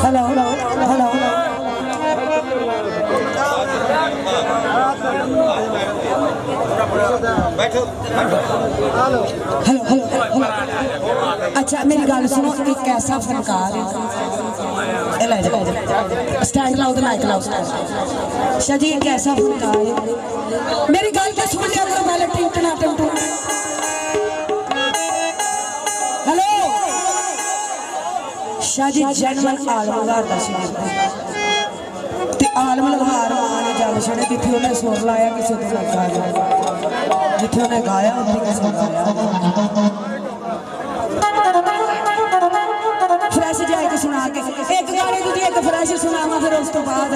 Hello. Hello hello hello. अच्छा मेरी गल सुनो, एक ऐसा फनकार है, स्टैंड लाओ, माइक लाओ। शाह जी एक ऐसा फनकार है, मेरी गल तो सुन लिया करो पहले। टिंटना टिंटू हेलो। शाह जी जनमन आलम लहार दा सी ते आलम लहार माने जल छड़े जिथे उन्हें सुर लाया किसी तो लगा गया, जिथे उन्हें गाया उत्थे किसी गाया। फ्रैश जाके सुना के एक गाने की एक फ्रैश सुनावा, फिर उस तो बाद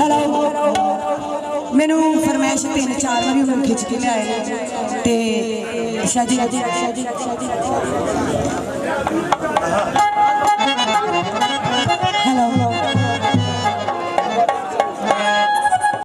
हेलो मैनू फरमैश 3-4 बारी उन्होंने खिंच के लियाए ते शाह जी